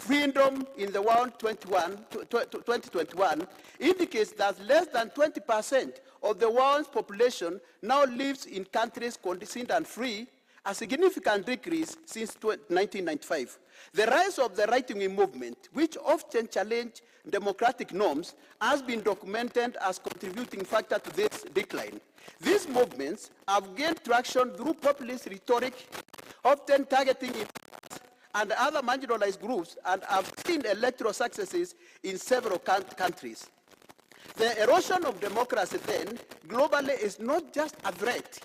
Freedom in the World 2021 indicates that less than 20% of the world's population now lives in countries conditioned and free, a significant decrease since 1995. The rise of the right-wing movement, which often challenge democratic norms, has been documented as contributing factor to this decline. These movements have gained traction through populist rhetoric, often targeting and other marginalized groups, and have seen electoral successes in several countries. The erosion of democracy then, globally, is not just a threat,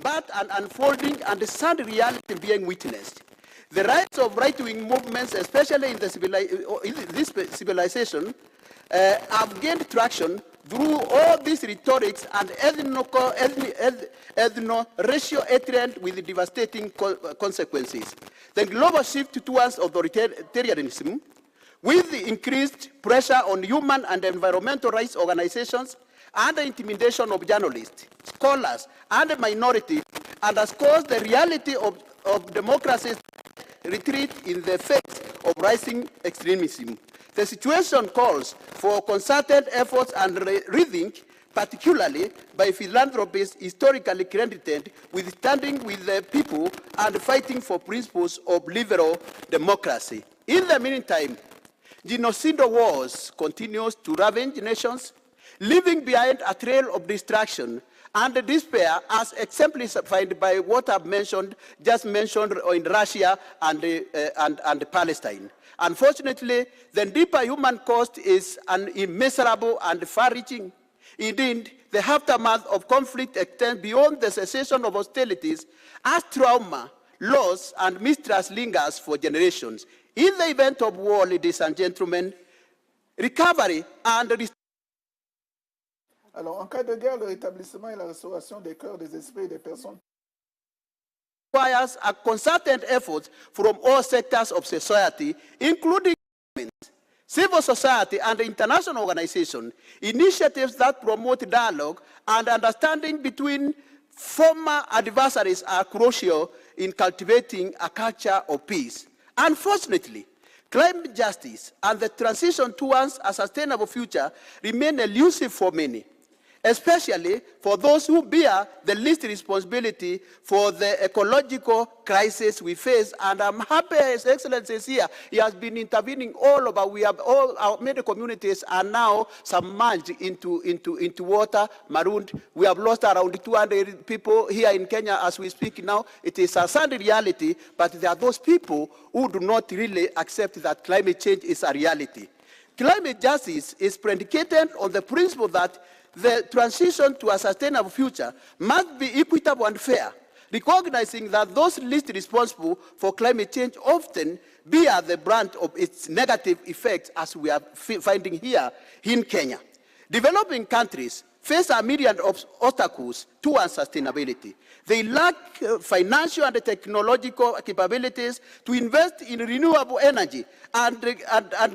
but an unfolding and sad reality being witnessed. The rise of right-wing movements, especially in this civilization, have gained traction through all these rhetorics and ethno-racial hatred with devastating consequences. The global shift towards authoritarianism, with the increased pressure on human and environmental rights organizations and the intimidation of journalists, scholars, and minorities, underscores the reality of democracy's retreat in the face of rising extremism. The situation calls for concerted efforts and rethink, particularly by philanthropists historically credited with standing with the people and fighting for principles of liberal democracy. In the meantime, genocidal wars continues to ravage nations, leaving behind a trail of destruction and despair, as exemplified by what I've just mentioned in Russia and Palestine. Unfortunately, the deeper human cost is immeasurable and far-reaching. Indeed, the aftermath of conflict extends beyond the cessation of hostilities, as trauma, loss, and mistrust lingers for generations. In the event of war, ladies and gentlemen, recovery and Alors, en cas de guerre, le rétablissement et la restauration des cœurs, des esprits et des personnes requires a concerted effort from all sectors of society, including government, civil society, and international organizations. Initiatives that promote dialogue and understanding between former adversaries are crucial in cultivating a culture of peace. Unfortunately, climate justice and the transition towards a sustainable future remain elusive for many, especially for those who bear the least responsibility for the ecological crisis we face. And I'm happy His Excellency is here. He has been intervening all over. We have all our many communities are now submerged into water, marooned. We have lost around 200 people here in Kenya as we speak now. It is a sad reality, but there are those people who do not really accept that climate change is a reality. Climate justice is predicated on the principle that the transition to a sustainable future must be equitable and fair, recognizing that those least responsible for climate change often bear the brunt of its negative effects, as we are finding here in Kenya. Developing countries face a myriad of obstacles towards sustainability. They lack financial and technological capabilities to invest in renewable energy and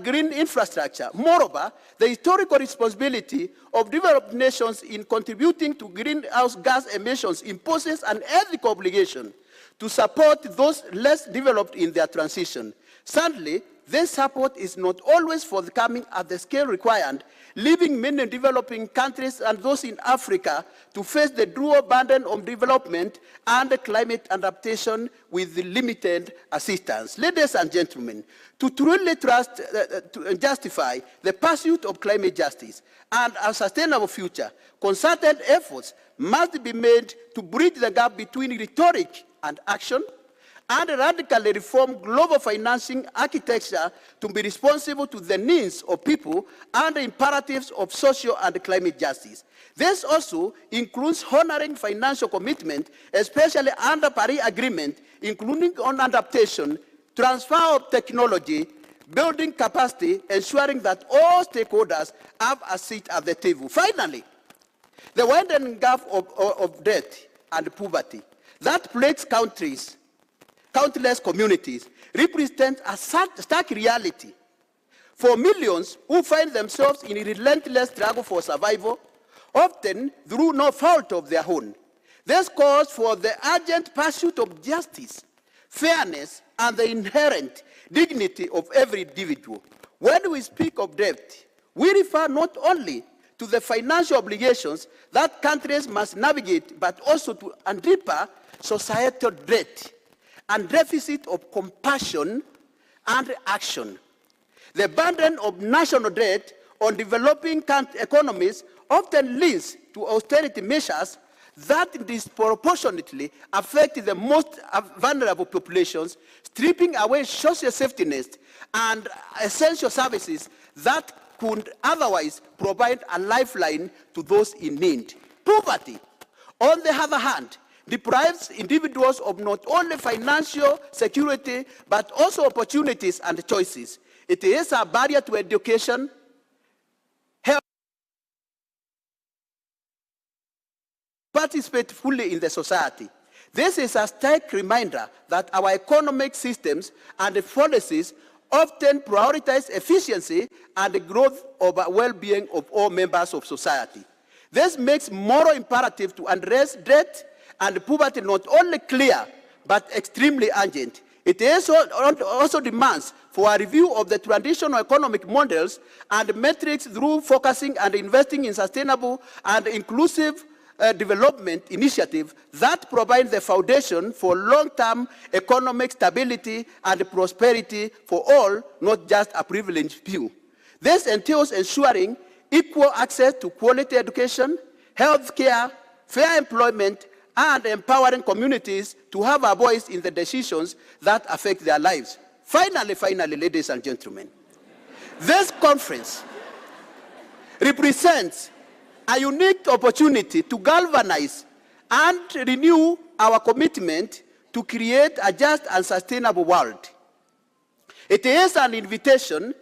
green infrastructure. Moreover, the historical responsibility of developed nations in contributing to greenhouse gas emissions imposes an ethical obligation to support those less developed in their transition. Sadly, this support is not always forthcoming at the scale required, leaving many developing countries and those in Africa to face the dual burden of development and climate adaptation with limited assistance. Ladies and gentlemen, to truly justify the pursuit of climate justice and a sustainable future, concerted efforts must be made to bridge the gap between rhetoric and action, and radically reform global financing architecture to be responsive to the needs of people and the imperatives of social and climate justice. This also includes honoring financial commitment, especially under Paris Agreement, including on adaptation, transfer of technology, building capacity, ensuring that all stakeholders have a seat at the table. Finally, the widening gap of debt and poverty that plagues countless communities represent a stark reality for millions who find themselves in a relentless struggle for survival, often through no fault of their own. This calls for the urgent pursuit of justice, fairness, and the inherent dignity of every individual. When we speak of debt, we refer not only to the financial obligations that countries must navigate, but also to a deeper societal debt and deficit of compassion and action. The burden of national debt on developing economies often leads to austerity measures that disproportionately affect the most vulnerable populations, stripping away social safety nets and essential services that could otherwise provide a lifeline to those in need. Poverty, on the other hand, deprives individuals of not only financial security, but also opportunities and choices. It is a barrier to education, health, participate fully in the society. This is a stark reminder that our economic systems and policies often prioritize efficiency and the growth of the well-being of all members of society. This makes moral imperative to address debt and poverty not only clear, but extremely urgent. It also demands for a review of the traditional economic models and metrics through focusing and investing in sustainable and inclusive development initiatives that provide the foundation for long-term economic stability and prosperity for all, not just a privileged few. This entails ensuring equal access to quality education, health care, fair employment, and empowering communities to have a voice in the decisions that affect their lives. Finally, ladies and gentlemen, this conference represents a unique opportunity to galvanize and renew our commitment to create a just and sustainable world. It is an invitation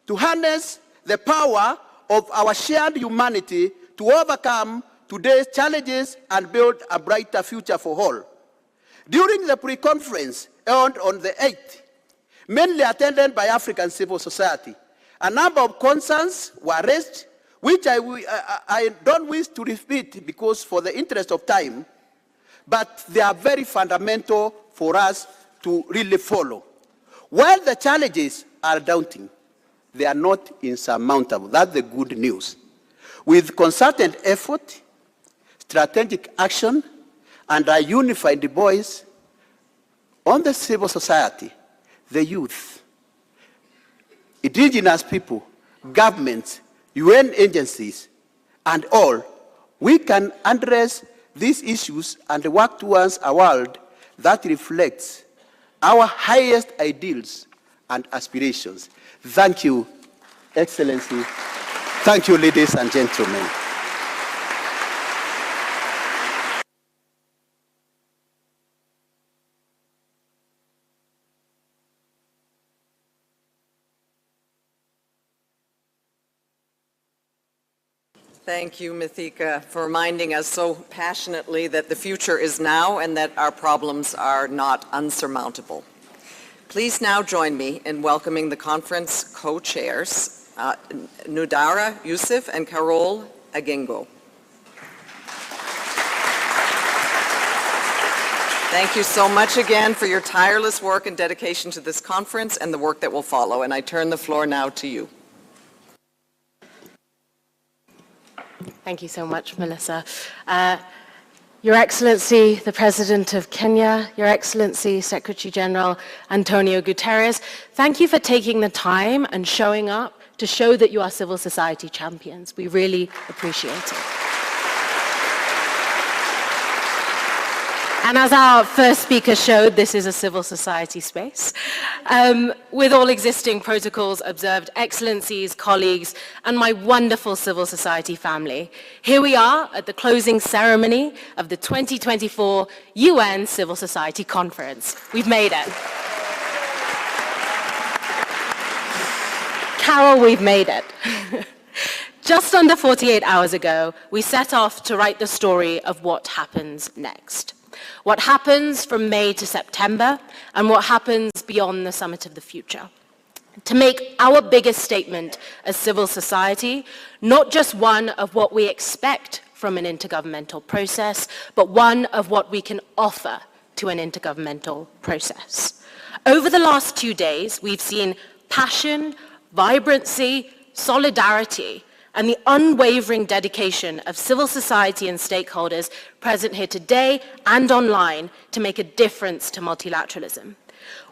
to harness the power of our shared humanity to overcome today's challenges and build a brighter future for all. During the pre-conference held on the 8th, mainly attended by African civil society, a number of concerns were raised, which I don't wish to repeat because for the interest of time, but they are very fundamental for us to really follow. While the challenges are daunting, they are not insurmountable. That's the good news. With concerted effort, strategic action, and a unified voice on the civil society, the youth, indigenous people, governments, UN agencies, and all, we can address these issues and work towards a world that reflects our highest ideals and aspirations. Thank you, Excellency. Thank you, ladies and gentlemen. Thank you, Mithika, for reminding us so passionately that the future is now and that our problems are not unsurmountable. Please now join me in welcoming the conference co-chairs, Nudara Yusuf and Carol Agingo. Thank you so much again for your tireless work and dedication to this conference and the work that will follow. And I turn the floor now to you. Thank you so much, Melissa. Your Excellency, the President of Kenya, Your Excellency, Secretary General Antonio Guterres, thank you for taking the time and showing up to show that you are civil society champions. We really appreciate it. And as our first speaker showed, this is a civil society space. With all existing protocols observed, Excellencies, colleagues, and my wonderful civil society family, here we are at the closing ceremony of the 2024 UN Civil Society Conference. We've made it. Carol, we've made it. Just under 48 hours ago, we set off to write the story of what happens next. What happens from May to September, and what happens beyond the Summit of the Future. To make our biggest statement as civil society, not just one of what we expect from an intergovernmental process, but one of what we can offer to an intergovernmental process. Over the last 2 days, we've seen passion, vibrancy, solidarity, and the unwavering dedication of civil society and stakeholders present here today and online to make a difference to multilateralism.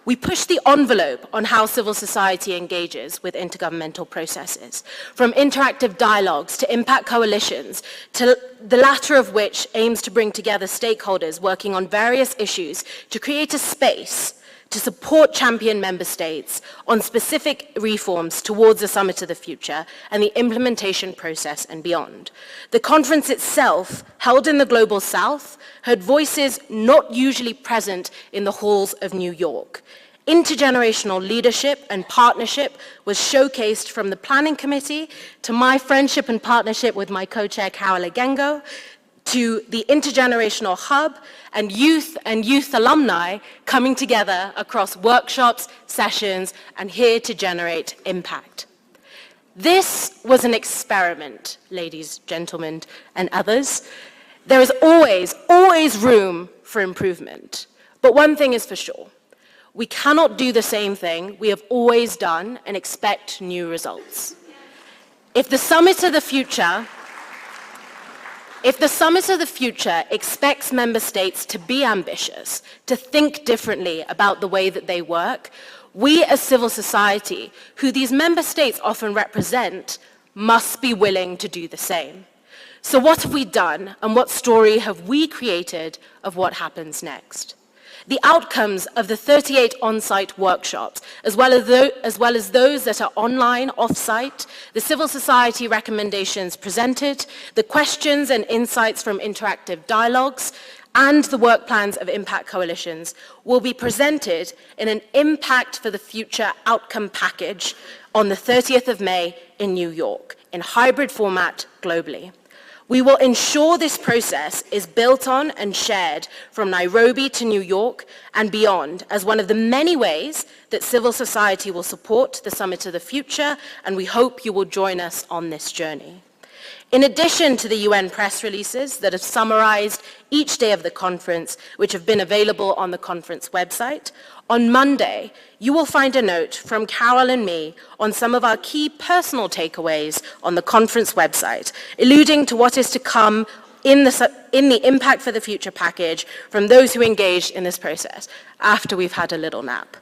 We push the envelope on how civil society engages with intergovernmental processes, from interactive dialogues to impact coalitions, to the latter of which aims to bring together stakeholders working on various issues to create a space to support champion member states on specific reforms towards the Summit of the Future and the implementation process and beyond. The conference itself, held in the Global South, heard voices not usually present in the halls of New York. Intergenerational leadership and partnership was showcased from the Planning Committee to my friendship and partnership with my co-chair Carol Agengo, to the Intergenerational Hub and youth alumni coming together across workshops, sessions, and here to generate impact. This was an experiment, ladies, gentlemen, and others. There is always room for improvement. But one thing is for sure. We cannot do the same thing we have always done and expect new results. If the Summit of the Future expects member states to be ambitious, to think differently about the way that they work, we as civil society, who these member states often represent, must be willing to do the same. So what have we done, and what story have we created of what happens next? The outcomes of the 38 on-site workshops, as well as those that are online, off-site, the civil society recommendations presented, the questions and insights from interactive dialogues, and the work plans of impact coalitions will be presented in an Impact for the Future outcome package on the 30th of May in New York, in hybrid format globally. We will ensure this process is built on and shared from Nairobi to New York and beyond as one of the many ways that civil society will support the Summit of the Future, and we hope you will join us on this journey. In addition to the UN press releases that have summarized each day of the conference, which have been available on the conference website, on Monday, you will find a note from Carol and me on some of our key personal takeaways on the conference website, alluding to what is to come in the Impact for the Future package from those who engaged in this process after we've had a little nap.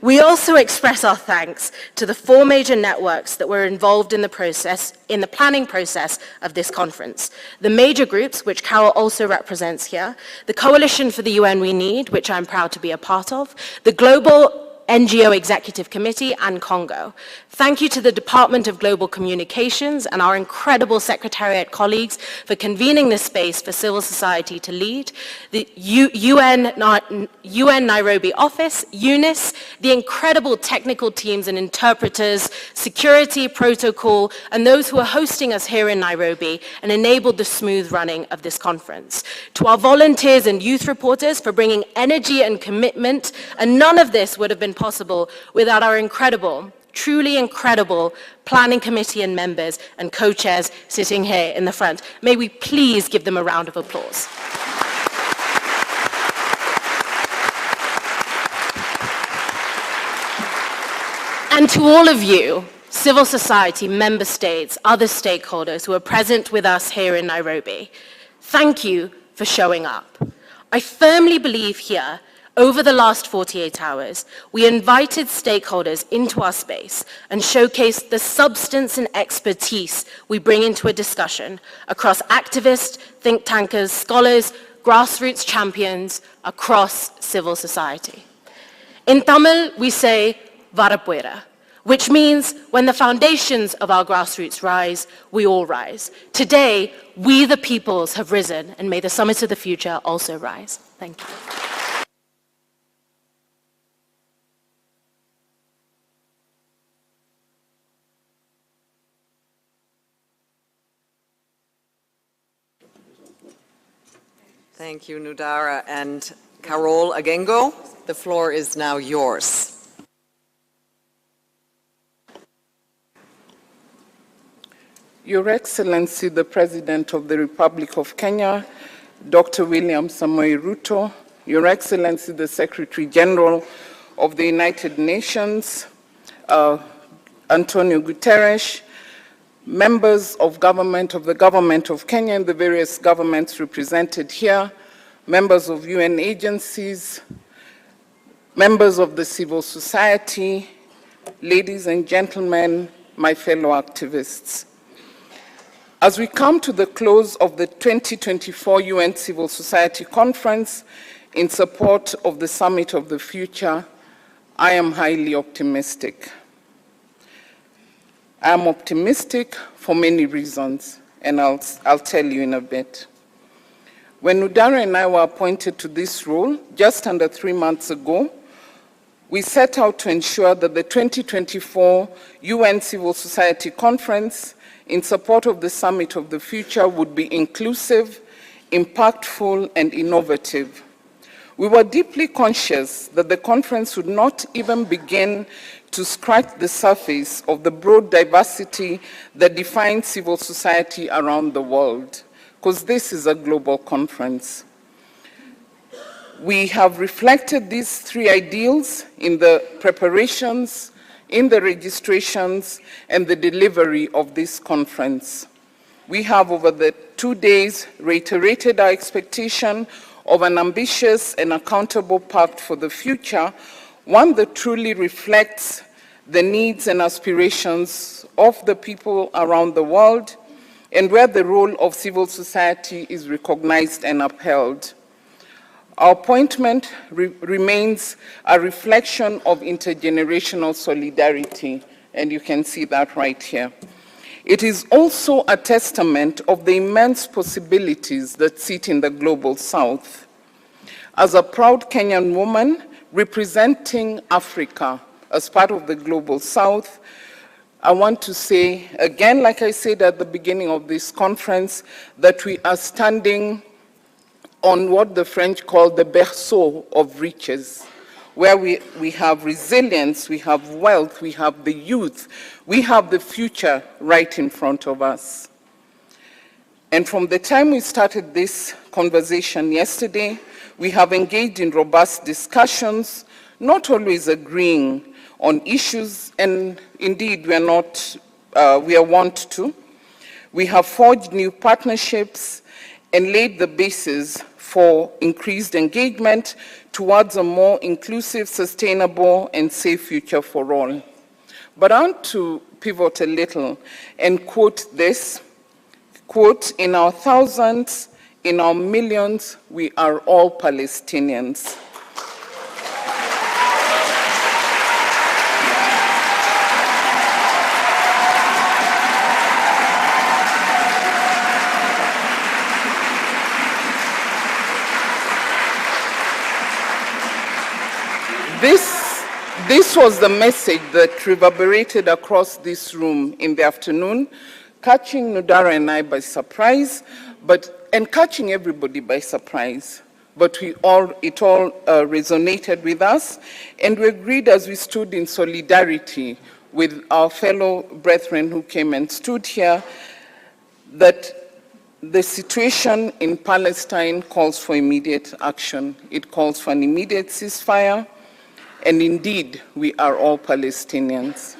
We also express our thanks to the 4 major networks that were involved in the planning process of this conference. The major groups, which Carol also represents here, the Coalition for the UN We Need, which I'm proud to be a part of, the Global NGO Executive Committee, and Congo. Thank you to the Department of Global Communications and our incredible Secretariat colleagues for convening this space for civil society to lead, the UN Nairobi office, UNIS, the incredible technical teams and interpreters, security, protocol, and those who are hosting us here in Nairobi and enabled the smooth running of this conference. To our volunteers and youth reporters for bringing energy and commitment, and none of this would have been possible without our incredible, truly incredible planning committee and members and co-chairs sitting here in the front. May we please give them a round of applause. And to all of you, civil society, member states, other stakeholders who are present with us here in Nairobi, thank you for showing up. I firmly believe here, over the last 48 hours, we invited stakeholders into our space and showcased the substance and expertise we bring into a discussion across activists, think tankers, scholars, grassroots champions across civil society. In Tamil, we say, Varapuera, which means when the foundations of our grassroots rise, we all rise. Today, we the peoples have risen, and may the Summit of the Future also rise. Thank you. Thank you, Nudara. And Carol Agengo, the floor is now yours. Your Excellency, the President of the Republic of Kenya, Dr. William Samoei Ruto, Your Excellency, the Secretary General of the United Nations, Antonio Guterres, members of the government of Kenya and the various governments represented here, members of UN agencies, members of the civil society, ladies and gentlemen, my fellow activists. As we come to the close of the 2024 UN Civil Society Conference in support of the Summit of the Future, I am highly optimistic. I am optimistic for many reasons, and I'll tell you in a bit. When Udara and I were appointed to this role just under 3 months ago, we set out to ensure that the 2024 UN Civil Society Conference in support of the Summit of the Future would be inclusive, impactful, and innovative. We were deeply conscious that the conference would not even begin to scratch the surface of the broad diversity that defines civil society around the world, because this is a global conference. We have reflected these three ideals in the preparations, in the registrations, and the delivery of this conference. We have, over the 2 days, reiterated our expectation of an ambitious and accountable pact for the future, one that truly reflects the needs and aspirations of the people around the world, and where the role of civil society is recognized and upheld. Our appointment remains a reflection of intergenerational solidarity, and you can see that right here. It is also a testament of the immense possibilities that sit in the global South. As a proud Kenyan woman representing Africa as part of the global South, I want to say again, like I said at the beginning of this conference, that we are standing on what the French call the berceau of riches, where we have resilience, we have wealth, we have the youth, we have the future right in front of us. And from the time we started this conversation yesterday, we have engaged in robust discussions, not always agreeing on issues, and indeed we are wont to. We have forged new partnerships and laid the basis for increased engagement towards a more inclusive, sustainable, and safe future for all. But I want to pivot a little and quote this, quote, "In our thousands, in our millions, we are all Palestinians." This was the message that reverberated across this room in the afternoon, catching Nudara and I by surprise, and catching everybody by surprise. But it all resonated with us, and we agreed as we stood in solidarity with our fellow brethren who came and stood here, that the situation in Palestine calls for immediate action. It calls for an immediate ceasefire. And indeed, we are all Palestinians.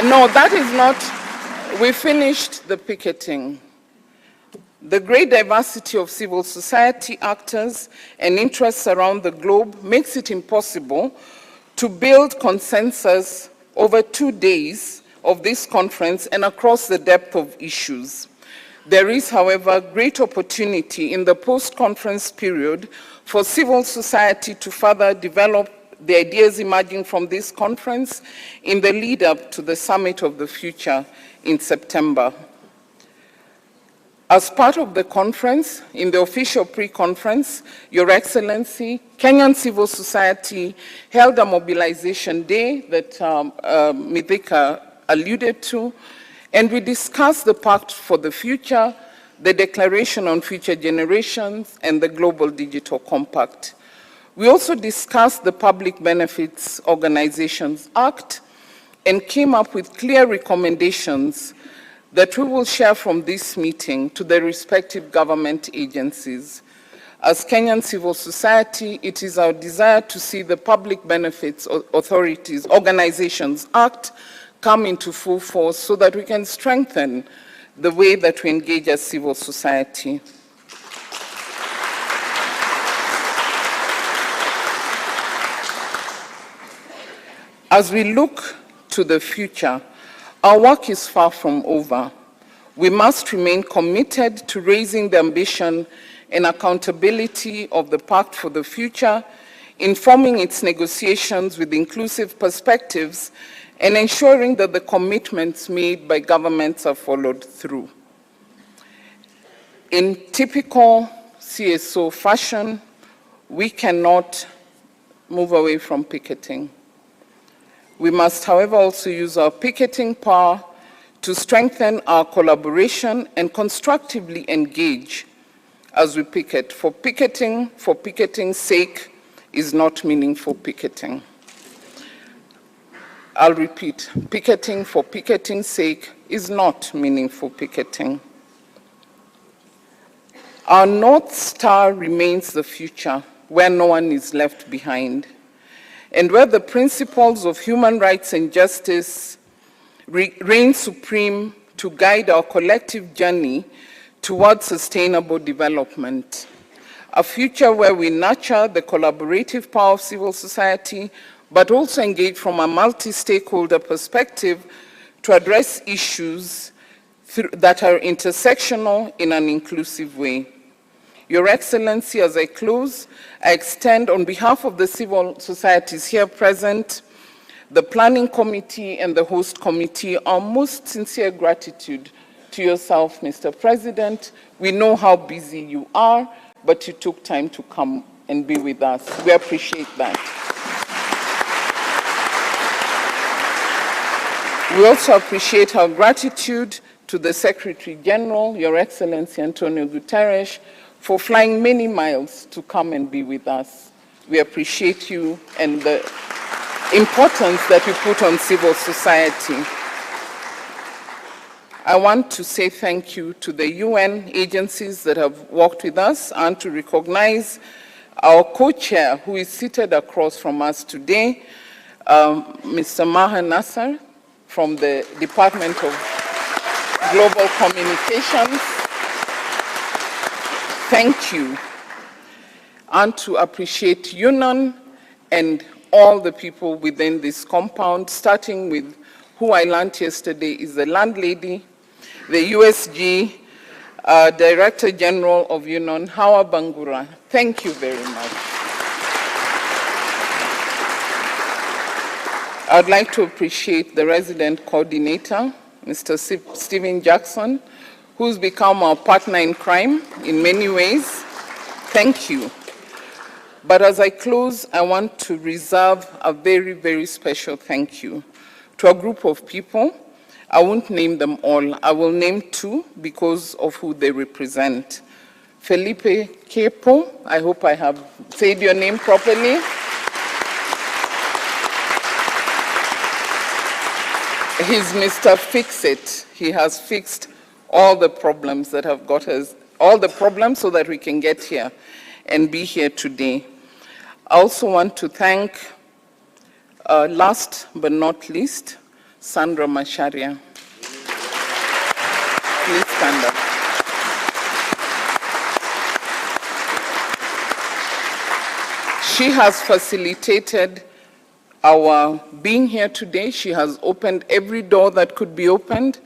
No, that is not. We finished the picketing. The great diversity of civil society actors and interests around the globe makes it impossible to build consensus over 2 days of this conference and across the depth of issues. There is, however, great opportunity in the post-conference period for civil society to further develop the ideas emerging from this conference in the lead-up to the Summit of the Future in September. As part of the conference, in the official pre-conference, Your Excellency, Kenyan civil society held a mobilization day that Mithika alluded to, and we discussed the Pact for the Future, the Declaration on Future Generations, and the Global Digital Compact. We also discussed the Public Benefits Organizations Act and came up with clear recommendations that we will share from this meeting to the respective government agencies. As Kenyan civil society, it is our desire to see the Public Benefits Authorities Organizations Act come into full force so that we can strengthen the way that we engage as civil society. As we look to the future, our work is far from over. We must remain committed to raising the ambition and accountability of the Pact for the Future, informing its negotiations with inclusive perspectives, and ensuring that the commitments made by governments are followed through. In typical CSO fashion, we cannot move away from picketing. We must, however, also use our picketing power to strengthen our collaboration and constructively engage as we picket. For picketing's sake is not meaningful picketing. I'll repeat, picketing for picketing's sake is not meaningful picketing. Our North Star remains the future, where no one is left behind, and where the principles of human rights and justice reign supreme to guide our collective journey towards sustainable development. A future where we nurture the collaborative power of civil society, but also engage from a multi-stakeholder perspective to address issues that are intersectional in an inclusive way. Your Excellency, as I close, I extend on behalf of the civil societies here present, the Planning Committee and the Host Committee, our most sincere gratitude to yourself, Mr. President. We know how busy you are, but you took time to come and be with us. We appreciate that. We also appreciate our gratitude to the Secretary General, Your Excellency Antonio Guterres, for flying many miles to come and be with us. We appreciate you and the importance that you put on civil society. I want to say thank you to the UN agencies that have worked with us and to recognize our co-chair who is seated across from us today, Mr. Maha Nassar from the Department of Global Communications. Thank you. And to appreciate UNON and all the people within this compound, starting with who I learned yesterday is the landlady, the USG Director General of UNON, Hawa Bangura. Thank you very much. I'd like to appreciate the resident coordinator, Mr. Stephen Jackson, who's become our partner in crime in many ways. Thank you. But as I close, I want to reserve a very, very special thank you to a group of people. I won't name them all. I will name two because of who they represent. Felipe Kepo, I hope I have said your name properly. He's Mr. Fix-It. He has fixed all the problems that have got us, all the problems so that we can get here and be here today. I also want to thank, last but not least, Sandra Macharia. Please stand up. She has facilitated our being here today. She has opened every door that could be opened.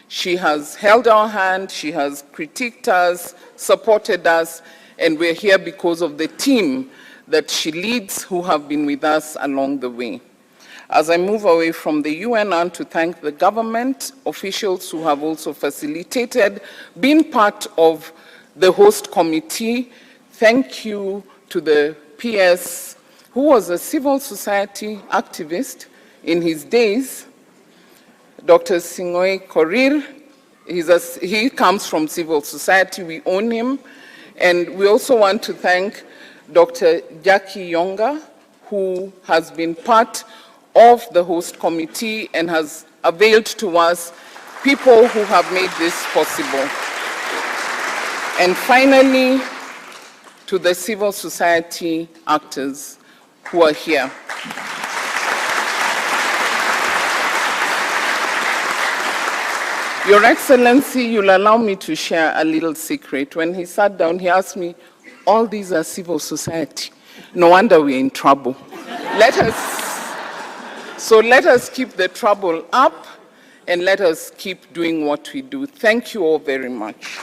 She has held our hand, she has critiqued us, supported us, and we're here because of the team that she leads who have been with us along the way. As I move away from the UN, I want to thank the government officials who have also facilitated being part of the host committee. Thank you to the PS, who was a civil society activist in his days, Dr. Singoy Korir. He comes from civil society, we own him. And we also want to thank Dr. Jackie Yonga, who has been part of the host committee and has availed to us people who have made this possible. And finally, to the civil society actors who are here. Your Excellency, you'll allow me to share a little secret. When he sat down, he asked me, all these are civil society. No wonder we're in trouble. Let us keep the trouble up and let us keep doing what we do. Thank you all very much.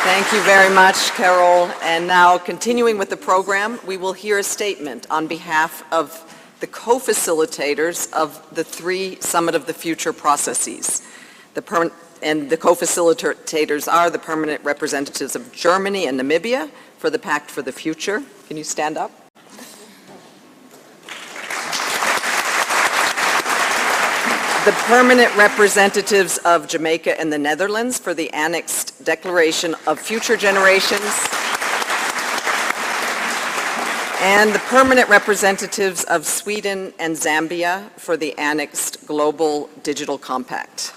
Thank you very much, Carol. And now, continuing with the program, we will hear a statement on behalf of the co-facilitators of the 3 Summit of the Future processes. And the co-facilitators are the permanent representatives of Germany and Namibia for the Pact for the Future. Can you stand up? The permanent representatives of Jamaica and the Netherlands for the Annexed Declaration of Future Generations, and the permanent representatives of Sweden and Zambia for the Annexed Global Digital Compact.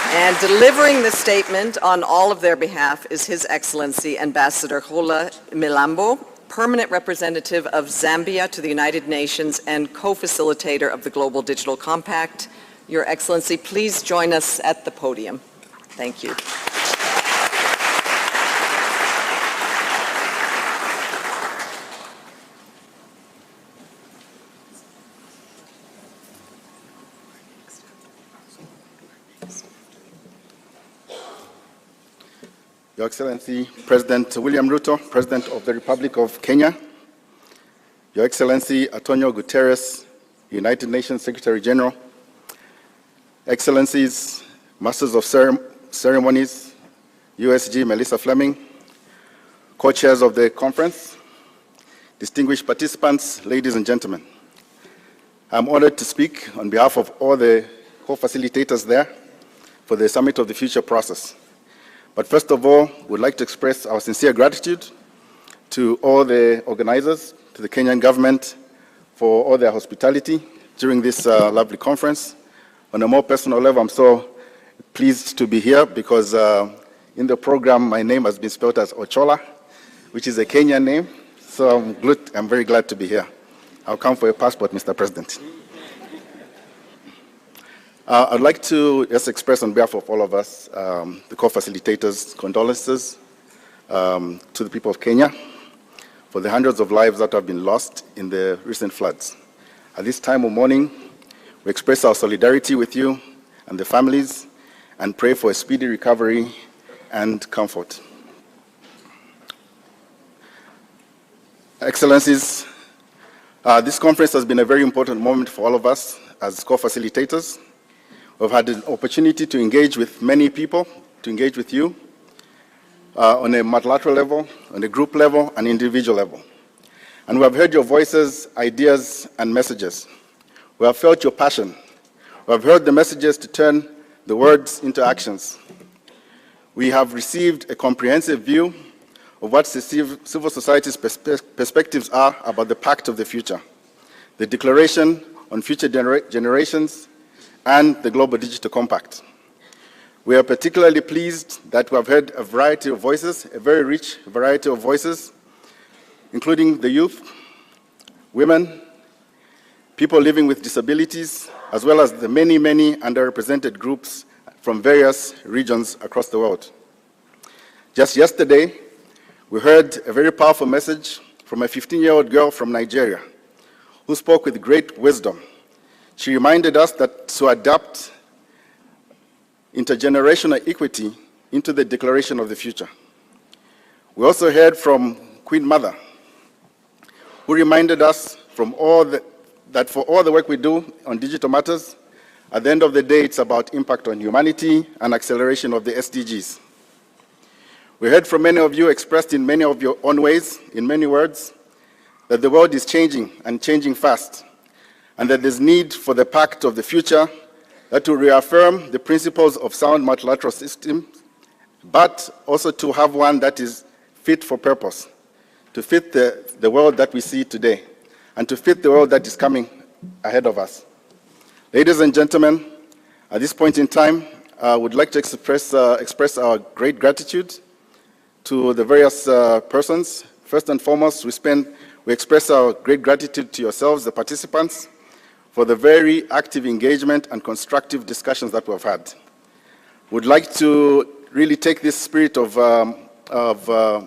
And delivering the statement on all of their behalf is His Excellency Ambassador Hula Milambo, permanent representative of Zambia to the United Nations and co-facilitator of the Global Digital Compact. Your Excellency, please join us at the podium. Thank you. Your Excellency, President William Ruto, President of the Republic of Kenya, Your Excellency Antonio Guterres, United Nations Secretary General, Excellencies, Masters of Ceremonies, USG Melissa Fleming, co-chairs of the conference, distinguished participants, ladies and gentlemen. I'm honored to speak on behalf of all the co-facilitators there for the Summit of the Future process. But first of all, we'd like to express our sincere gratitude to all the organizers, to the Kenyan government for all their hospitality during this lovely conference. On a more personal level, I'm so pleased to be here because in the program, my name has been spelled as Ochola, which is a Kenyan name. So I'm very glad to be here. I'll come for your passport, Mr. President. I'd like to just express on behalf of all of us, the co-facilitators, condolences to the people of Kenya for the hundreds of lives that have been lost in the recent floods. At this time of mourning, we express our solidarity with you and the families and pray for a speedy recovery and comfort. Excellencies, this conference has been a very important moment for all of us as co-facilitators. We've had an opportunity to engage with many people, to engage with you on a multilateral level, on a group level, and individual level. And we have heard your voices, ideas, and messages. We have felt your passion. We have heard the messages to turn the words into actions. We have received a comprehensive view of what civil society's perspectives are about the Pact of the Future, the Declaration on Future Generations, and the Global Digital Compact. We are particularly pleased that we have heard a variety of voices, a very rich variety of voices, including the youth, women, people living with disabilities, as well as the many, many underrepresented groups from various regions across the world. Just yesterday, we heard a very powerful message from a 15-year-old girl from Nigeria who spoke with great wisdom. She reminded us that to adapt intergenerational equity into the Declaration of the Future. We also heard from Queen Mother, who reminded us that for all the work we do on digital matters, at the end of the day, it's about impact on humanity and acceleration of the SDGs. We heard from many of you expressed in many of your own ways, in many words, that the world is changing and changing fast, and that there's need for the Pact of the Future that will reaffirm the principles of sound multilateral systems, but also to have one that is fit for purpose, to fit the world that we see today and to fit the world that is coming ahead of us. Ladies and gentlemen, at this point in time, I would like to express our great gratitude to the various persons. First and foremost, we express our great gratitude to yourselves, the participants, for the very active engagement and constructive discussions that we've had. We'd like to really take this spirit of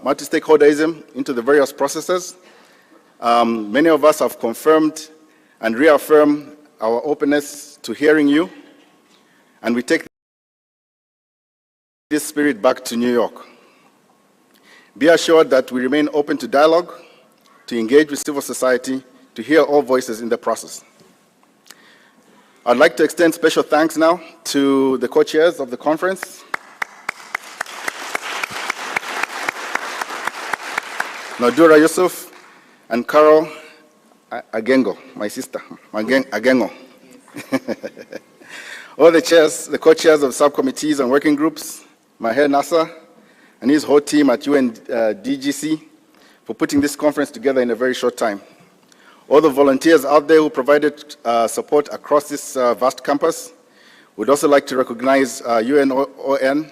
multi-stakeholderism into the various processes. Many of us have confirmed and reaffirmed our openness to hearing you, and we take this spirit back to New York. Be assured that we remain open to dialogue, to engage with civil society, to hear all voices in the process. I'd like to extend special thanks now to the co-chairs of the conference, Nodura Yusuf and Carol Agengo, my sister, Agengo. All the chairs, the co-chairs of subcommittees and working groups, Maher Nasser and his whole team at UNDGC for putting this conference together in a very short time. All the volunteers out there who provided support across this vast campus. We'd also like to recognize UNON,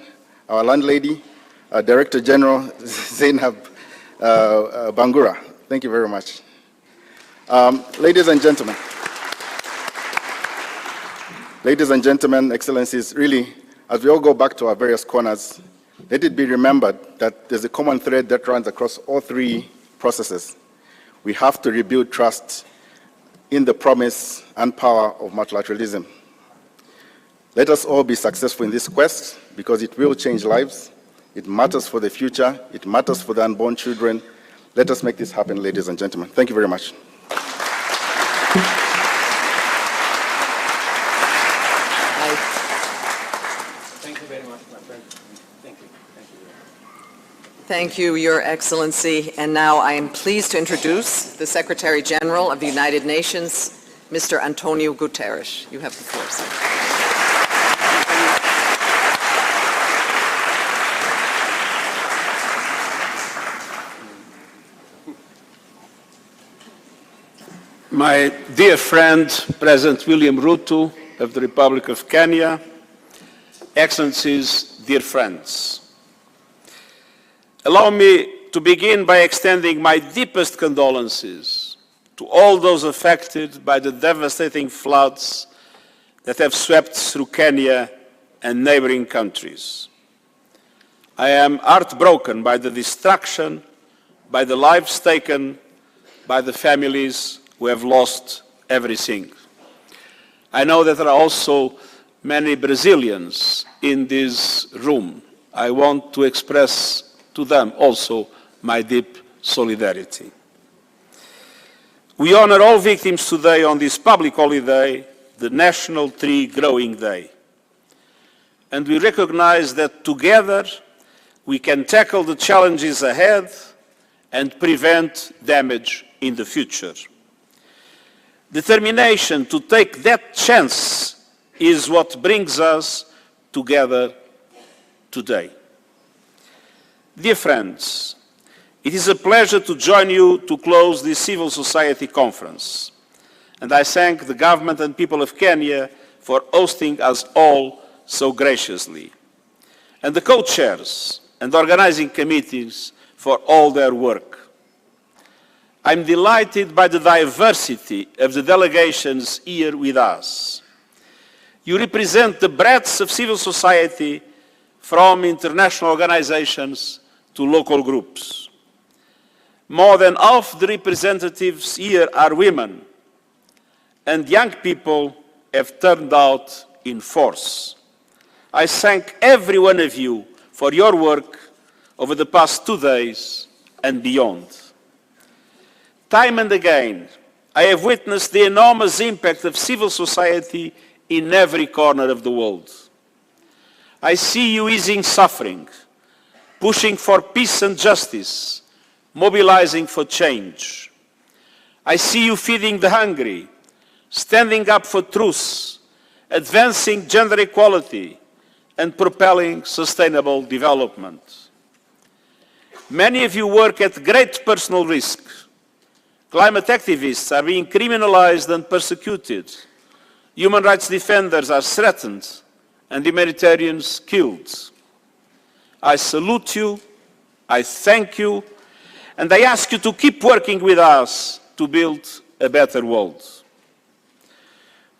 our landlady, Director General Zainab Bangura. Thank you very much. Ladies and gentlemen, Excellencies, really, as we all go back to our various corners, let it be remembered that there's a common thread that runs across all three processes. We have to rebuild trust in the promise and power of multilateralism. Let us all be successful in this quest because it will change lives. It matters for the future. It matters for the unborn children. Let us make this happen, ladies and gentlemen. Thank you very much. Thank you very much, my friend. Thank you. Thank you. Thank you, Your Excellency. And now I am pleased to introduce the Secretary General of the United Nations, Mr. Antonio Guterres. You have the floor, sir. My dear friend, President William Ruto of the Republic of Kenya, Excellencies, dear friends, allow me to begin by extending my deepest condolences to all those affected by the devastating floods that have swept through Kenya and neighboring countries. I am heartbroken by the destruction, by the lives taken, by the families who have lost everything. I know that there are also many Brazilians in this room. I want to express to them also my deep solidarity. We honor all victims today on this public holiday, the National Tree Growing Day. And we recognize that together we can tackle the challenges ahead and prevent damage in the future. Determination to take that chance is what brings us together today. Dear friends, it is a pleasure to join you to close this civil society conference. And I thank the government and people of Kenya for hosting us all so graciously, and the co-chairs and organizing committees for all their work. I'm delighted by the diversity of the delegations here with us. You represent the breadth of civil society from international organizations to local groups. More than half the representatives here are women, and young people have turned out in force. I thank every one of you for your work over the past 2 days and beyond. Time and again, I have witnessed the enormous impact of civil society in every corner of the world. I see you easing suffering, pushing for peace and justice, mobilizing for change. I see you feeding the hungry, standing up for truth, advancing gender equality, and propelling sustainable development. Many of you work at great personal risk. Climate activists are being criminalized and persecuted. Human rights defenders are threatened and humanitarians killed. I salute you, I thank you, and I ask you to keep working with us to build a better world.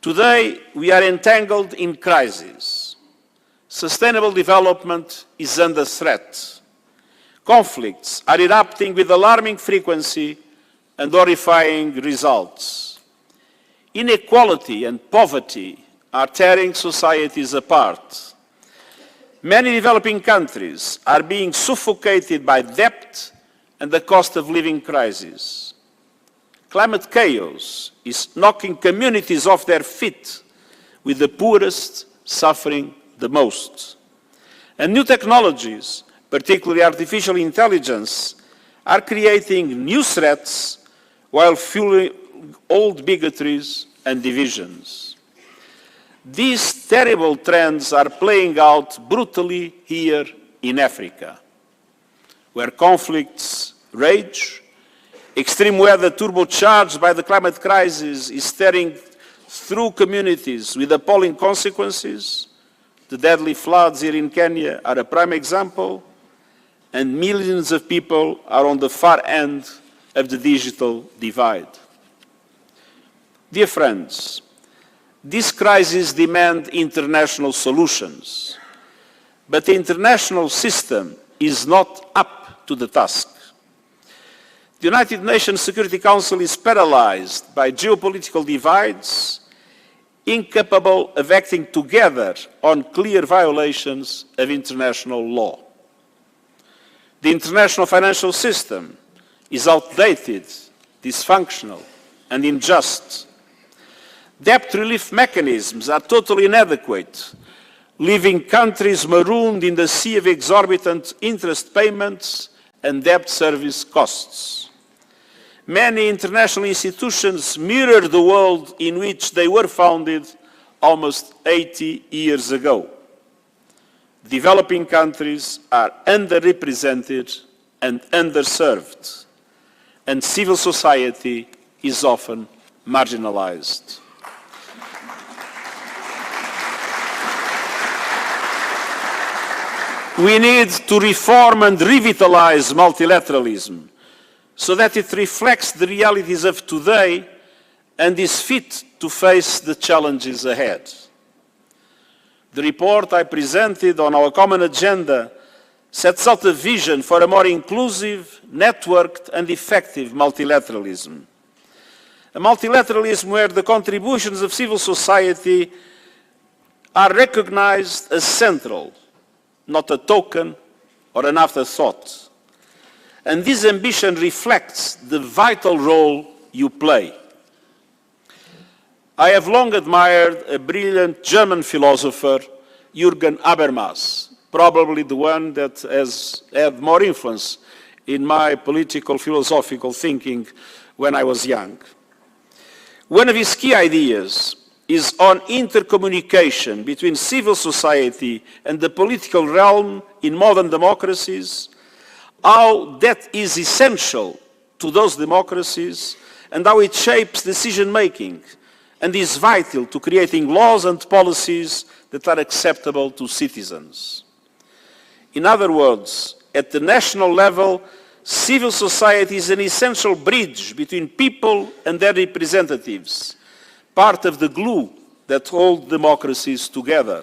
Today, we are entangled in crisis. Sustainable development is under threat. Conflicts are erupting with alarming frequency and horrifying results. Inequality and poverty are tearing societies apart. Many developing countries are being suffocated by debt and the cost of living crisis. Climate chaos is knocking communities off their feet, with the poorest suffering the most. And new technologies, particularly artificial intelligence, are creating new threats while fueling old bigotries and divisions. These terrible trends are playing out brutally here in Africa, where conflicts rage, extreme weather turbocharged by the climate crisis is tearing through communities with appalling consequences. The deadly floods here in Kenya are a prime example, and millions of people are on the far end of the digital divide. Dear friends, this crisis demands international solutions, but the international system is not up to the task. The United Nations Security Council is paralyzed by geopolitical divides, incapable of acting together on clear violations of international law. The international financial system is outdated, dysfunctional, and unjust. Debt relief mechanisms are totally inadequate, leaving countries marooned in the sea of exorbitant interest payments and debt service costs. Many international institutions mirror the world in which they were founded almost 80 years ago. Developing countries are underrepresented and underserved, and civil society is often marginalized. We need to reform and revitalize multilateralism so that it reflects the realities of today and is fit to face the challenges ahead. The report I presented on our common agenda sets out a vision for a more inclusive, networked and effective multilateralism. A multilateralism where the contributions of civil society are recognized as central, not a token or an afterthought. And this ambition reflects the vital role you play. I have long admired a brilliant German philosopher, Jürgen Habermas, probably the one that has had more influence in my political philosophical thinking when I was young. One of his key ideas is on intercommunication between civil society and the political realm in modern democracies, how that is essential to those democracies and how it shapes decision-making and is vital to creating laws and policies that are acceptable to citizens. In other words, at the national level, civil society is an essential bridge between people and their representatives, part of the glue that holds democracies together.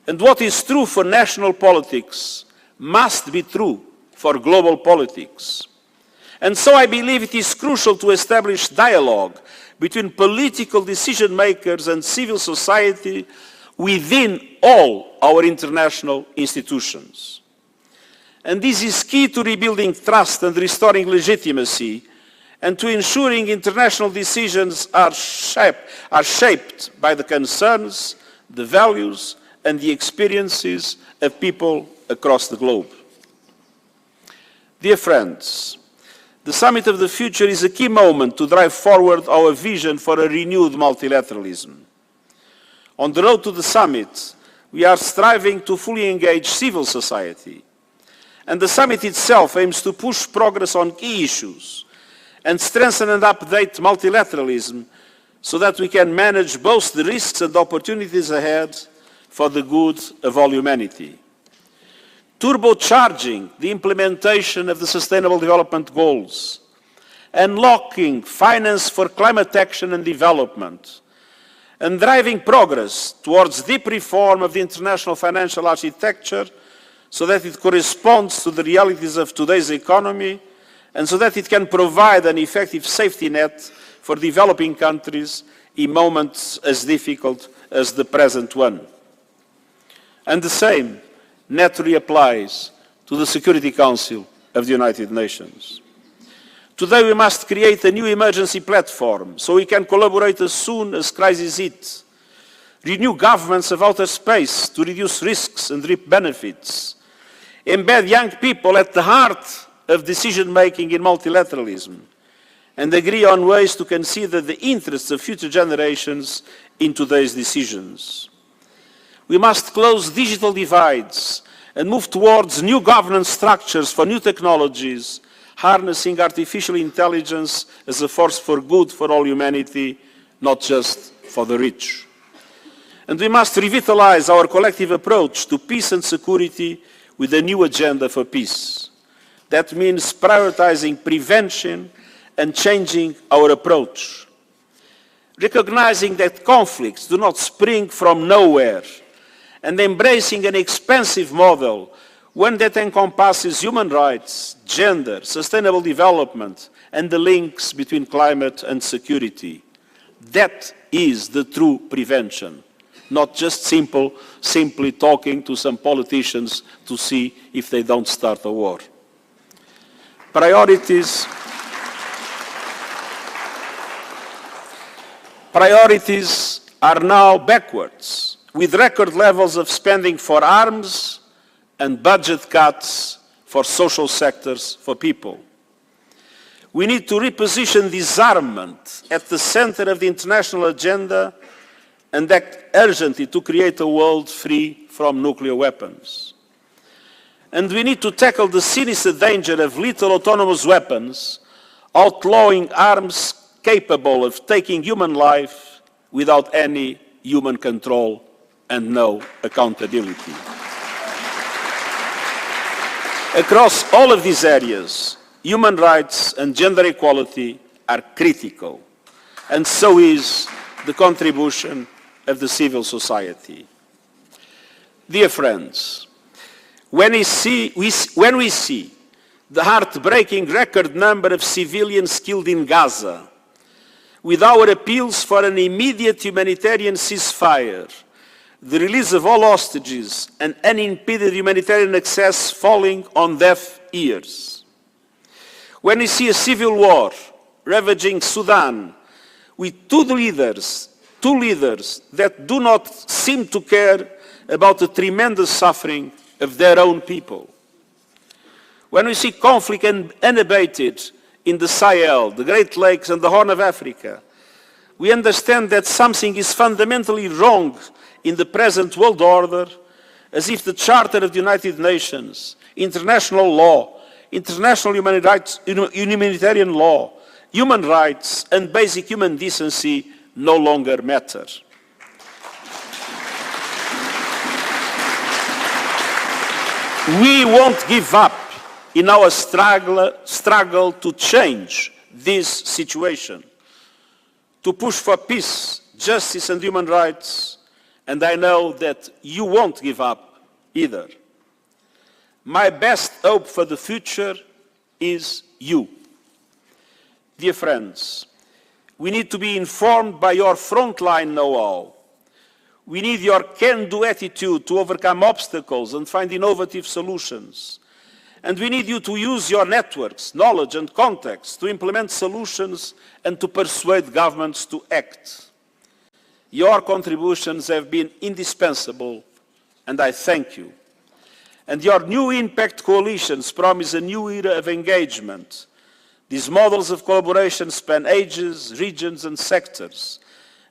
And what is true for national politics must be true for global politics. And so I believe it is crucial to establish dialogue between political decision makers and civil society within all our international institutions. And this is key to rebuilding trust and restoring legitimacy, and to ensuring international decisions are shaped by the concerns, the values, and the experiences of people across the globe. Dear friends, the Summit of the Future is a key moment to drive forward our vision for a renewed multilateralism. On the road to the summit, we are striving to fully engage civil society. And the summit itself aims to push progress on key issues and strengthen and update multilateralism so that we can manage both the risks and opportunities ahead for the good of all humanity. Turbocharging the implementation of the Sustainable Development Goals, unlocking finance for climate action and development, and driving progress towards deep reform of the international financial architecture so that it corresponds to the realities of today's economy and so that it can provide an effective safety net for developing countries in moments as difficult as the present one. And the same naturally applies to the Security Council of the United Nations. Today we must create a new emergency platform so we can collaborate as soon as crises hit, renew governments of outer space to reduce risks and reap benefits, embed young people at the heart of decision-making in multilateralism, and agree on ways to consider the interests of future generations in today's decisions. We must close digital divides and move towards new governance structures for new technologies, harnessing artificial intelligence as a force for good for all humanity, not just for the rich. And we must revitalize our collective approach to peace and security with a new agenda for peace. That means prioritizing prevention and changing our approach. Recognizing that conflicts do not spring from nowhere, and embracing an expansive model, one that encompasses human rights, gender, sustainable development, and the links between climate and security. That is the true prevention, not just simply talking to some politicians to see if they don't start a war. Priorities are now backwards, with record levels of spending for arms and budget cuts for social sectors for people. We need to reposition disarmament at the center of the international agenda and act urgently to create a world free from nuclear weapons. And we need to tackle the sinister danger of lethal autonomous weapons, outlawing arms capable of taking human life without any human control and no accountability. Across all of these areas, human rights and gender equality are critical, and so is the contribution of the civil society. Dear friends, when we see the heartbreaking record number of civilians killed in Gaza, with our appeals for an immediate humanitarian ceasefire, the release of all hostages and unimpeded humanitarian access falling on deaf ears. When we see a civil war ravaging Sudan with two leaders that do not seem to care about the tremendous suffering of their own people. When we see conflict unabated in the Sahel, the Great Lakes and the Horn of Africa, we understand that something is fundamentally wrong in the present world order, as if the Charter of the United Nations, international law, international humanitarian law, human rights, and basic human decency no longer matter. We won't give up in our struggle to change this situation, to push for peace, justice, and human rights, and I know that you won't give up either. My best hope for the future is you. Dear friends, we need to be informed by your frontline know-how. We need your can-do attitude to overcome obstacles and find innovative solutions. And we need you to use your networks, knowledge and contacts to implement solutions and to persuade governments to act. Your contributions have been indispensable, and I thank you. And your new impact coalitions promise a new era of engagement. These models of collaboration span ages, regions, and sectors,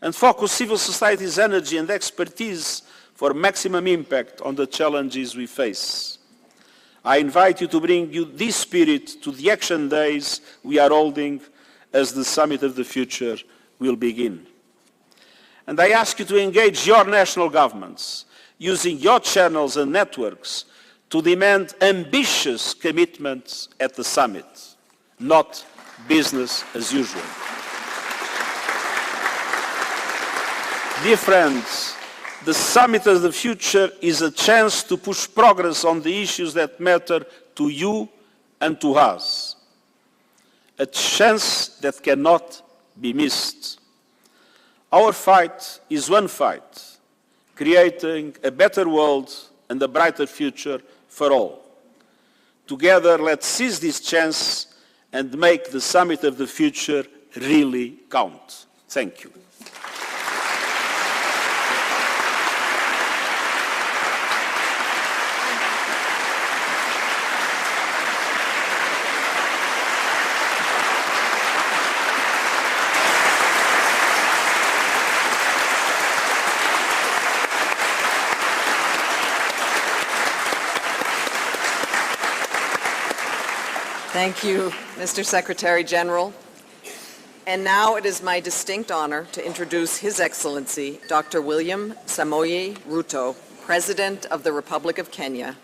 and focus civil society's energy and expertise for maximum impact on the challenges we face. I invite you to bring this spirit to the action days we are holding as the Summit of the Future will begin. And I ask you to engage your national governments, using your channels and networks to demand ambitious commitments at the summit, not business as usual. Dear friends, the Summit of the Future is a chance to push progress on the issues that matter to you and to us. A chance that cannot be missed. Our fight is one fight, creating a better world and a brighter future for all. Together, let's seize this chance and make the Summit of the Future really count. Thank you. Thank you, Mr. Secretary General. And now it is my distinct honor to introduce His Excellency, Dr. William Samoei Ruto, President of the Republic of Kenya,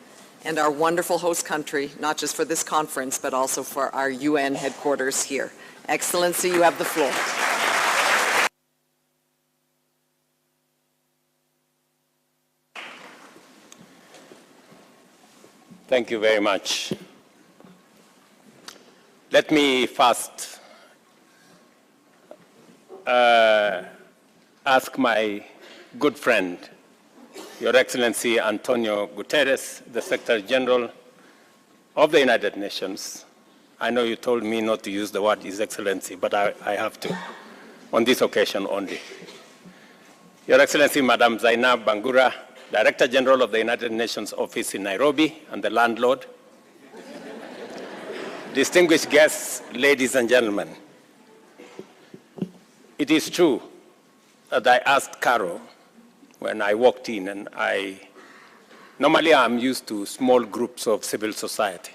and our wonderful host country, not just for this conference, but also for our UN headquarters here. Excellency, you have the floor. Thank you very much. Let me first ask my good friend, Your Excellency Antonio Guterres, the Secretary General of the United Nations. I know you told me not to use the word His Excellency, but I have to, on this occasion only. Your Excellency, Madam Zainab Bangura, Director General of the United Nations Office in Nairobi and the landlord, distinguished guests, ladies and gentlemen, it is true that I asked Caro when I walked in, and normally I'm used to small groups of civil society.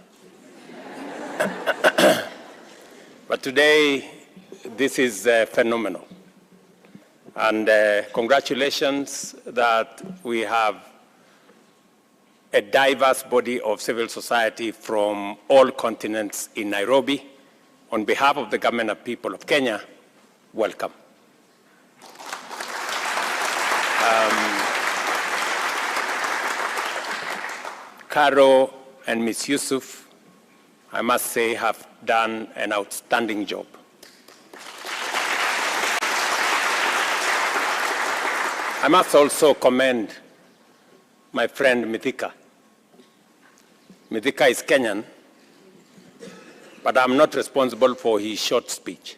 But today, this is phenomenal. And congratulations that we have a diverse body of civil society from all continents in Nairobi. On behalf of the government and people of Kenya, welcome. Caro and Ms. Yusuf, I must say, have done an outstanding job. I must also commend my friend Mithika. Mithika is Kenyan, but I'm not responsible for his short speech.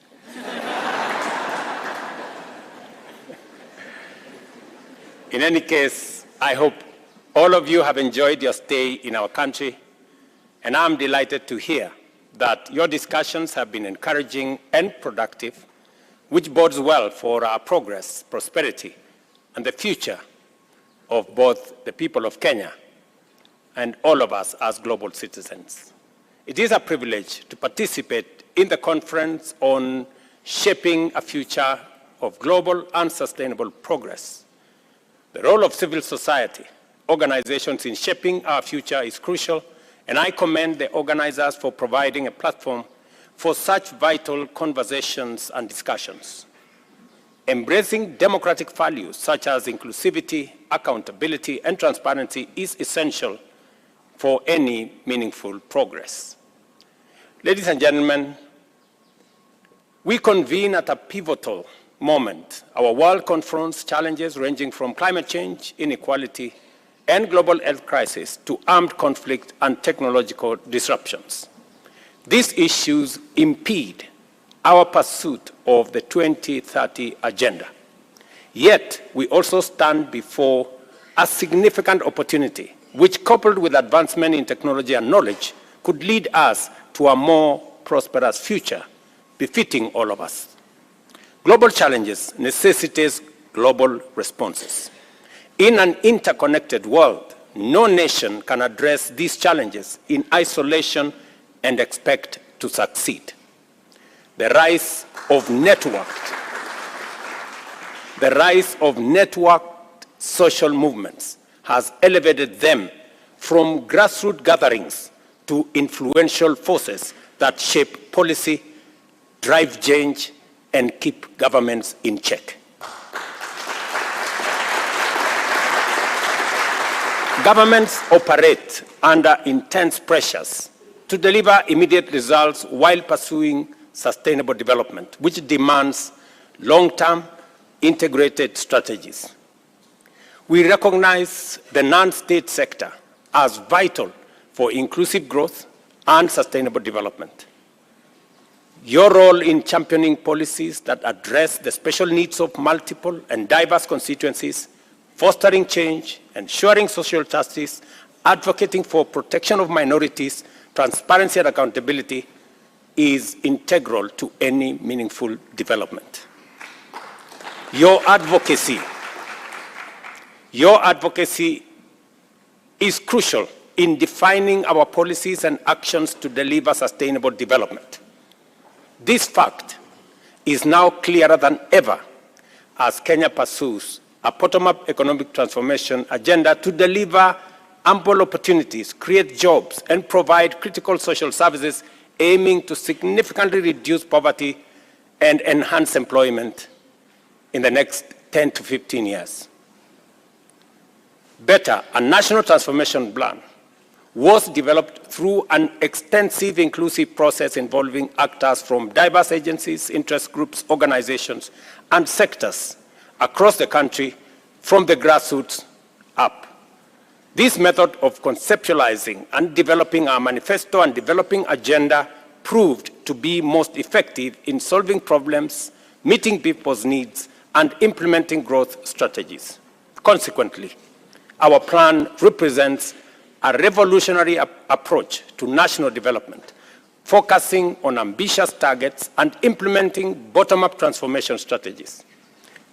In any case, I hope all of you have enjoyed your stay in our country, and I'm delighted to hear that your discussions have been encouraging and productive, which bodes well for our progress, prosperity, and the future of both the people of Kenya and all of us as global citizens. It is a privilege to participate in the conference on shaping a future of global and sustainable progress. The role of civil society organizations in shaping our future is crucial, and I commend the organizers for providing a platform for such vital conversations and discussions. Embracing democratic values such as inclusivity, accountability, and transparency is essential for any meaningful progress. Ladies and gentlemen, we convene at a pivotal moment. Our world confronts challenges ranging from climate change, inequality, and global health crisis to armed conflict and technological disruptions. These issues impede our pursuit of the 2030 agenda. Yet, we also stand before a significant opportunity, which, coupled with advancement in technology and knowledge, could lead us to a more prosperous future, befitting all of us. Global challenges necessitate global responses. In an interconnected world, no nation can address these challenges in isolation and expect to succeed. The rise of networked social movements has elevated them from grassroots gatherings to influential forces that shape policy, drive change, and keep governments in check. Governments operate under intense pressures to deliver immediate results while pursuing sustainable development, which demands long-term integrated strategies. We recognize the non-state sector as vital for inclusive growth and sustainable development. Your role in championing policies that address the special needs of multiple and diverse constituencies, fostering change, ensuring social justice, advocating for protection of minorities, transparency and accountability is integral to any meaningful development. Your advocacy is crucial in defining our policies and actions to deliver sustainable development. This fact is now clearer than ever as Kenya pursues a bottom-up economic transformation agenda to deliver ample opportunities, create jobs, and provide critical social services aiming to significantly reduce poverty and enhance employment in the next 10 to 15 years. Better, a national transformation plan was developed through an extensive inclusive process involving actors from diverse agencies, interest groups, organizations, and sectors across the country from the grassroots up. This method of conceptualizing and developing our manifesto and developing agenda proved to be most effective in solving problems, meeting people's needs, and implementing growth strategies. Consequently, our plan represents a revolutionary approach to national development, focusing on ambitious targets and implementing bottom-up transformation strategies.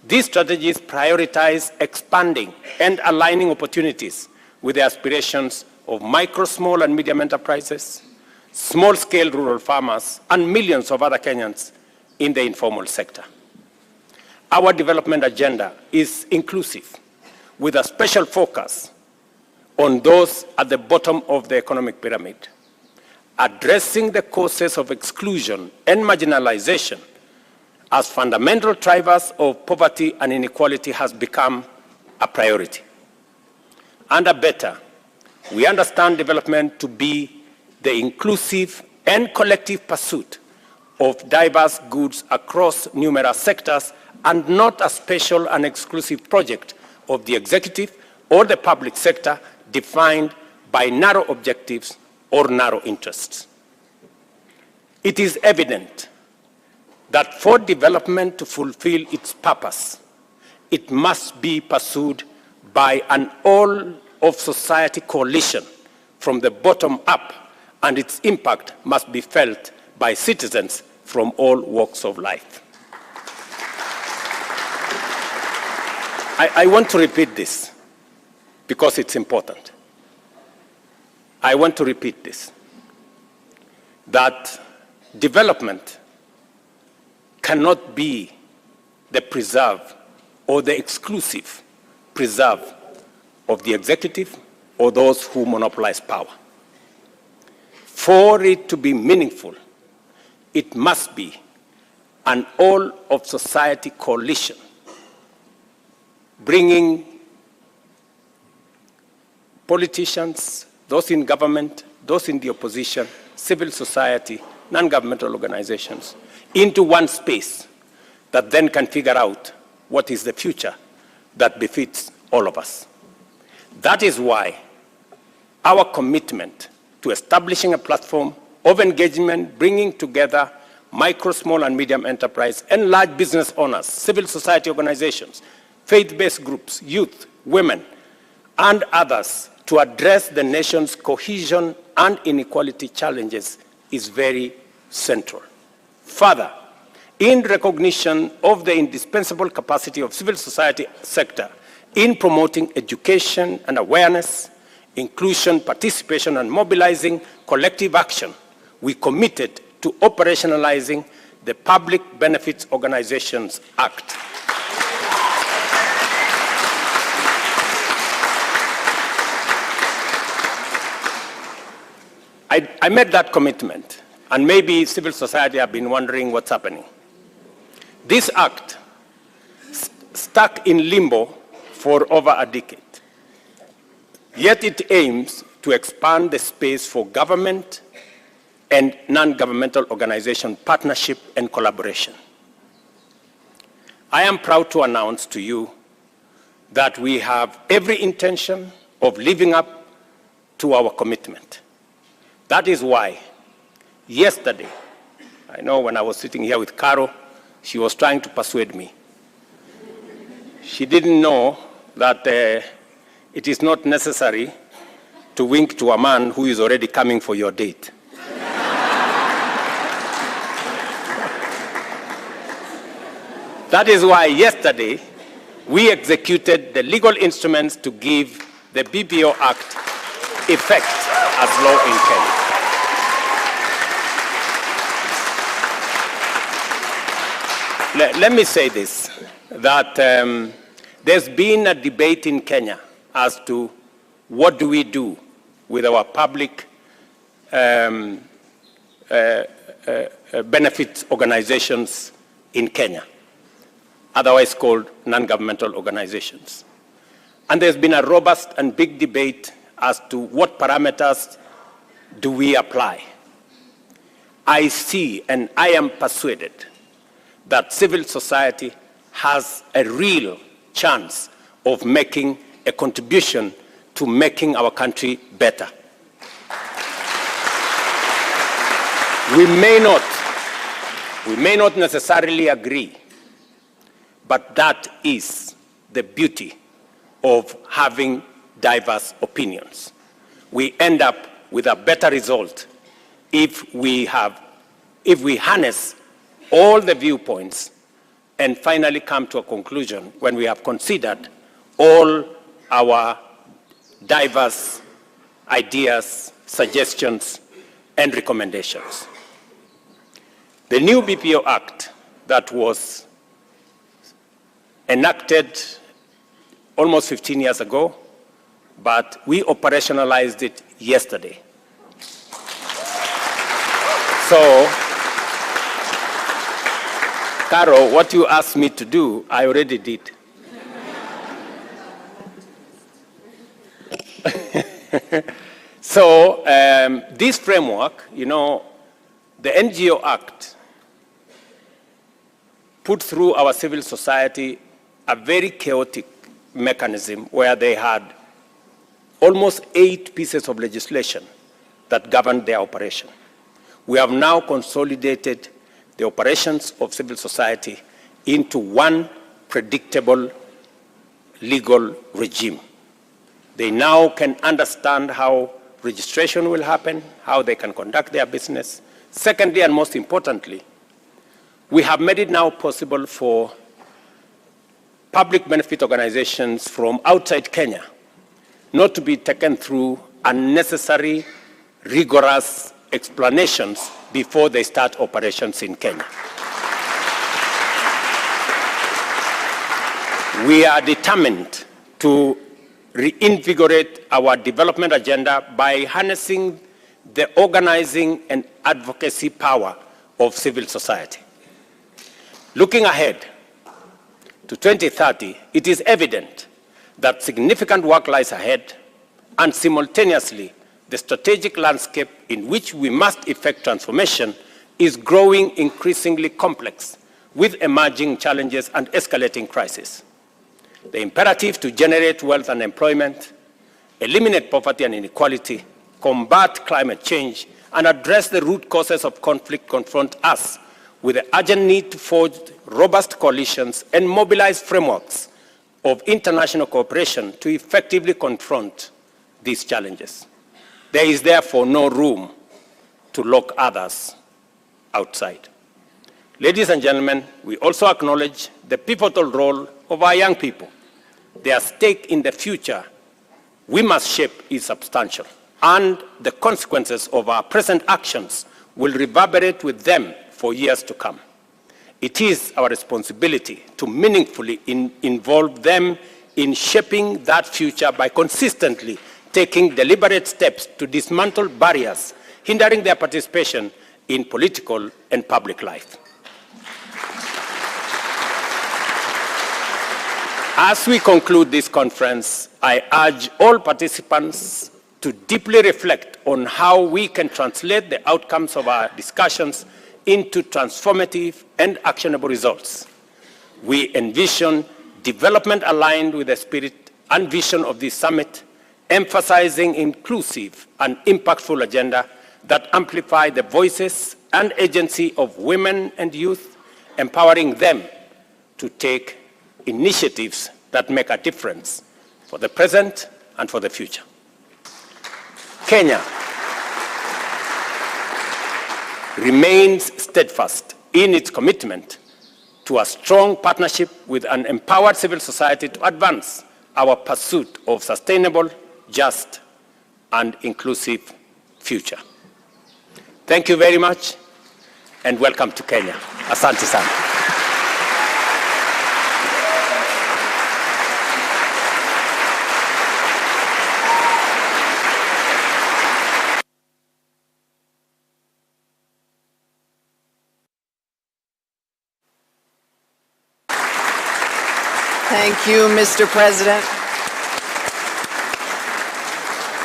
These strategies prioritize expanding and aligning opportunities with the aspirations of micro, small, and medium enterprises, small-scale rural farmers, and millions of other Kenyans in the informal sector. Our development agenda is inclusive, with a special focus on those at the bottom of the economic pyramid. Addressing the causes of exclusion and marginalization as fundamental drivers of poverty and inequality has become a priority. Under Better, we understand development to be the inclusive and collective pursuit of diverse goods across numerous sectors and not a special and exclusive project of the executive or the public sector defined by narrow objectives or narrow interests. It is evident that for development to fulfill its purpose, it must be pursued by an all-of-society coalition from the bottom up, and its impact must be felt by citizens from all walks of life. I want to repeat this because it's important. I want to repeat this, that development cannot be the preserve or the exclusive preserve of the executive or those who monopolize power. For it to be meaningful, it must be an all-of-society coalition, bringing politicians, those in government, those in the opposition, civil society, non-governmental organizations, into one space that then can figure out what is the future that befits all of us. That is why our commitment to establishing a platform of engagement, bringing together micro, small, and medium enterprise and large business owners, civil society organizations, faith-based groups, youth, women, and others to address the nation's cohesion and inequality challenges is very central. Further, in recognition of the indispensable capacity of civil society sector in promoting education and awareness, inclusion, participation, and mobilizing collective action, we committed to operationalizing the Public Benefits Organizations Act. I made that commitment, and maybe civil society have been wondering what's happening. This act stuck in limbo for over a decade. Yet it aims to expand the space for government and non-governmental organization partnership and collaboration. I am proud to announce to you that we have every intention of living up to our commitment. That is why yesterday, I know when I was sitting here with Caro, she was trying to persuade me. She didn't know that it is not necessary to wink to a man who is already coming for your date. That is why yesterday we executed the legal instruments to give the BPO Act effect as law in Kenya. Let me say this, that there's been a debate in Kenya as to what do we do with our public benefit organizations in Kenya, otherwise called non-governmental organizations. And there's been a robust and big debate as to what parameters do we apply. I see and I am persuaded that civil society has a real chance of making a contribution to making our country better. We may not necessarily agree, but that is the beauty of having diverse opinions. We end up with a better result if we harness all the viewpoints and finally come to a conclusion when we have considered all our diverse ideas, suggestions, and recommendations. The new BPO Act that was enacted almost 15 years ago, but we operationalized it yesterday. So, Caro, what you asked me to do, I already did. So, this framework, you know, the NGO Act put through our civil society a very chaotic mechanism where they had almost 8 pieces of legislation that governed their operation. We have now consolidated the operations of civil society into one predictable legal regime. They now can understand how registration will happen, how they can conduct their business. Secondly, and most importantly, we have made it now possible for public benefit organizations from outside Kenya not to be taken through unnecessary, rigorous explanations before they start operations in Kenya. We are determined to reinvigorate our development agenda by harnessing the organizing and advocacy power of civil society. Looking ahead to 2030, it is evident that significant work lies ahead, and simultaneously, the strategic landscape in which we must effect transformation is growing increasingly complex with emerging challenges and escalating crises. The imperative to generate wealth and employment, eliminate poverty and inequality, combat climate change, and address the root causes of conflict confront us with the urgent need to forge robust coalitions and mobilize frameworks of international cooperation to effectively confront these challenges. There is therefore no room to lock others outside. Ladies and gentlemen, we also acknowledge the pivotal role of our young people. Their stake in the future we must shape is substantial, and the consequences of our present actions will reverberate with them for years to come. It is our responsibility to meaningfully involve them in shaping that future by consistently taking deliberate steps to dismantle barriers hindering their participation in political and public life. As we conclude this conference, I urge all participants to deeply reflect on how we can translate the outcomes of our discussions into transformative and actionable results. We envision development aligned with the spirit and vision of this summit, emphasizing inclusive and impactful agenda that amplify the voices and agency of women and youth, empowering them to take initiatives that make a difference for the present and for the future. Kenya remains steadfast in its commitment to a strong partnership with an empowered civil society to advance our pursuit of sustainable, just, and inclusive future. Thank you very much, and welcome to Kenya. Asante sana. Thank you, Mr. President.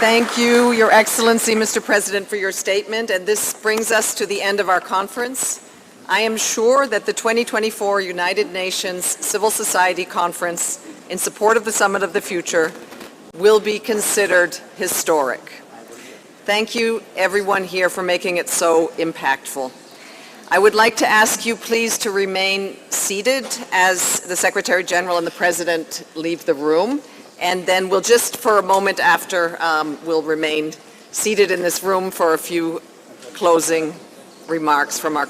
Thank you, Your Excellency, Mr. President, for your statement. And this brings us to the end of our conference. I am sure that the 2024 United Nations Civil Society Conference in support of the Summit of the Future will be considered historic. Thank you, everyone here, for making it so impactful. I would like to ask you please to remain seated as the Secretary General and the President leave the room, and then we'll just for a moment after we'll remain seated in this room for a few closing remarks from our